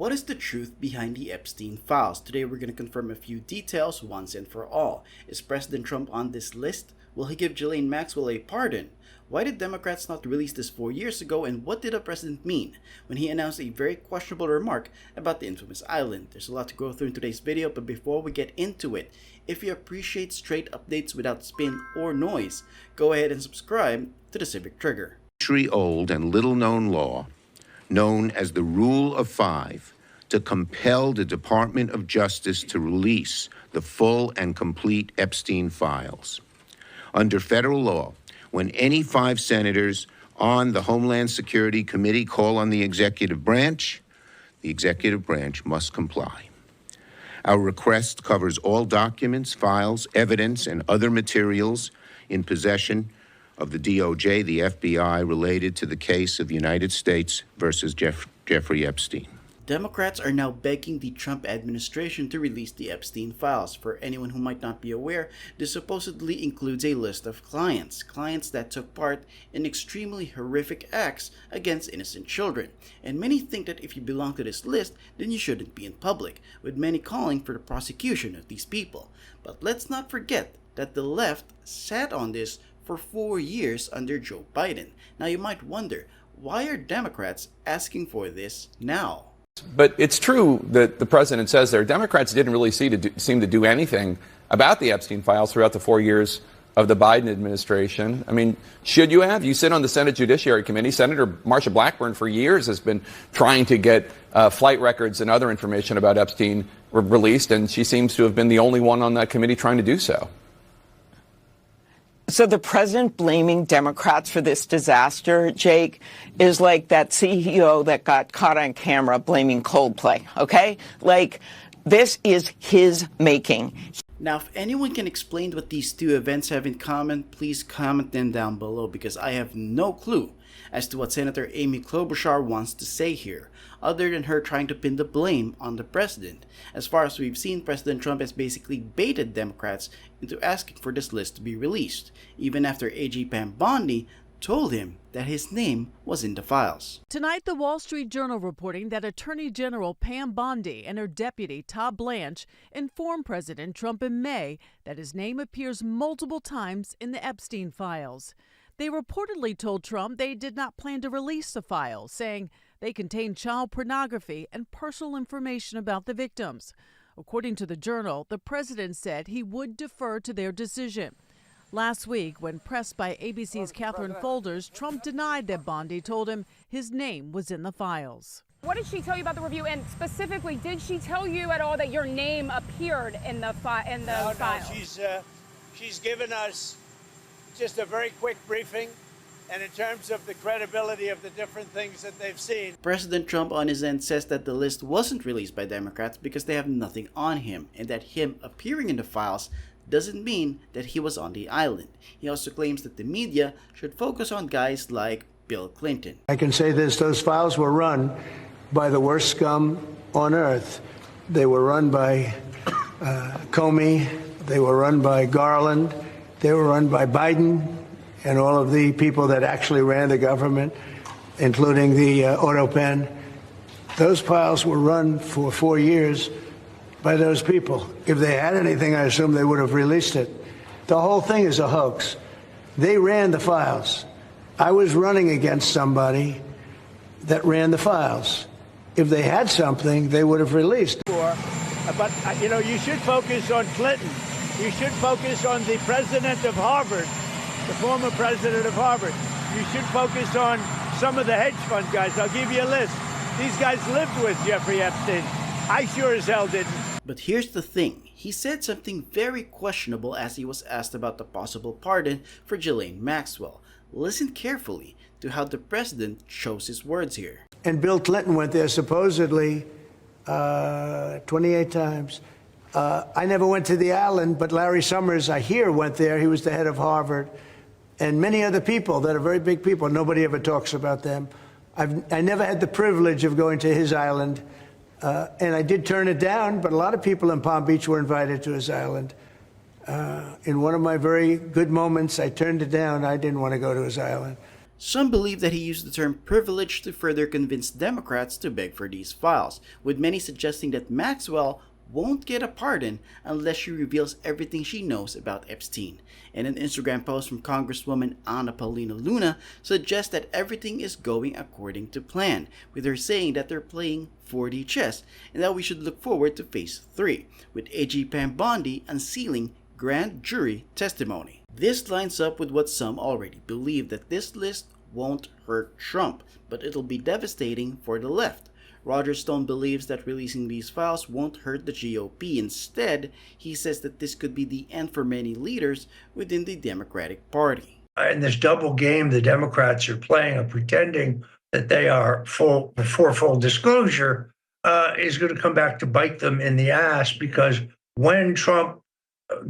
What is the truth behind the Epstein Files? Today we're going to confirm a few details once and for all. Is President Trump on this list? Will he give Ghislaine Maxwell a pardon? Why did Democrats not release this 4 years ago, and what did the president mean when he announced a very questionable remark about the infamous island? There's a lot to go through in today's video, but before we get into it, if you appreciate straight updates without spin or noise, go ahead and subscribe to the Civic Trigger. Century-old and little-known law known as the Rule of Five to compel the Department of Justice to release the full and complete Epstein files. Under federal law, when any 5 senators on the Homeland Security Committee call on the executive branch must comply. Our request covers all documents, files, evidence, and other materials in possession of the DOJ, the FBI, related to the case of the United States versus Jeffrey Epstein. Democrats are now begging the Trump administration to release the Epstein files. For anyone who might not be aware, this supposedly includes a list of clients that took part in extremely horrific acts against innocent children. And many think that if you belong to this list, then you shouldn't be in public, with many calling for the prosecution of these people. But let's not forget that the left sat on this for 4 years under Joe Biden. Now you might wonder, why are Democrats asking for this now? But it's true that the president says there, Democrats didn't really seem to do anything about the Epstein files throughout the 4 years of the Biden administration. I mean, should you have? You sit on the Senate Judiciary Committee. Senator Marsha Blackburn for years has been trying to get flight records and other information about Epstein released, and she seems to have been the only one on that committee trying to do so. So the president blaming Democrats for this disaster, Jake, is like that CEO that got caught on camera blaming Coldplay, okay? Like, this is his making. Now, if anyone can explain what these two events have in common, please comment them down below, because I have no clue as to what Senator Amy Klobuchar wants to say here, other than her trying to pin the blame on the president. As far as we've seen, President Trump has basically baited Democrats into asking for this list to be released, even after AG Pam Bondi told him that his name was in the files. Tonight, the Wall Street Journal reporting that Attorney General Pam Bondi and her deputy, Todd Blanche, informed President Trump in May that his name appears multiple times in the Epstein files. They reportedly told Trump they did not plan to release the files, saying they contained child pornography and personal information about the victims. According to the Journal, the president said he would defer to their decision. Last week, when pressed by ABC's Catherine Folders, Trump denied that Bondi told him his name was in the files. What did she tell you about the review? And specifically, did she tell you at all that your name appeared in the file? No, she's given us just a very quick briefing, and in terms of the credibility of the different things that they've seen. President Trump on his end says that the list wasn't released by Democrats because they have nothing on him, and that him appearing in the files doesn't mean that he was on the island. He also claims that the media should focus on guys like Bill Clinton. I can say this, those files were run by the worst scum on earth. They were run by Comey, they were run by Garland, they were run by Biden and all of the people that actually ran the government, including the auto pen. Those files were run for 4 years by those people. If they had anything, I assume they would have released it. The whole thing is a hoax. They ran the files. I was running against somebody that ran the files. If they had something, they would have released. But, you know, you should focus on Clinton. You should focus on the president of Harvard, the former president of Harvard. You should focus on some of the hedge fund guys. I'll give you a list. These guys lived with Jeffrey Epstein. I sure as hell didn't. But here's the thing. He said something very questionable as he was asked about the possible pardon for Ghislaine Maxwell. Listen carefully to how the president chose his words here. And Bill Clinton went there supposedly 28 times. I never went to the island, but Larry Summers, I hear, went there. He was the head of Harvard. And many other people that are very big people. Nobody ever talks about them. I never had the privilege of going to his island. And I did turn it down, but a lot of people in Palm Beach were invited to his island. In one of my very good moments, I turned it down. I didn't want to go to his island. Some believe that he used the term privilege to further convince Democrats to beg for these files, with many suggesting that Maxwell won't get a pardon unless she reveals everything she knows about Epstein. And an Instagram post from Congresswoman Ana Paulina Luna suggests that everything is going according to plan, with her saying that they're playing 4D chess and that we should look forward to phase 3, with AG Pam Bondi unsealing grand jury testimony. This lines up with what some already believe, that this list won't hurt Trump, but it'll be devastating for the left. Roger Stone believes that releasing these files won't hurt the GOP. Instead, he says that this could be the end for many leaders within the Democratic Party. In this double game the Democrats are playing of pretending that they are for full disclosure is going to come back to bite them in the ass, because when Trump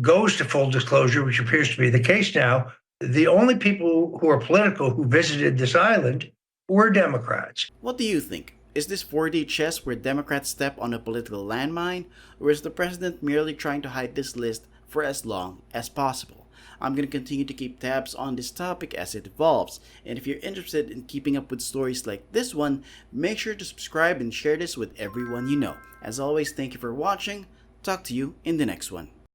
goes to full disclosure, which appears to be the case now, the only people who are political who visited this island were Democrats. What do you think? Is this 4D chess where Democrats step on a political landmine, or is the president merely trying to hide this list for as long as possible? I'm going to continue to keep tabs on this topic as it evolves, and if you're interested in keeping up with stories like this one, make sure to subscribe and share this with everyone you know. As always, thank you for watching. Talk to you in the next one.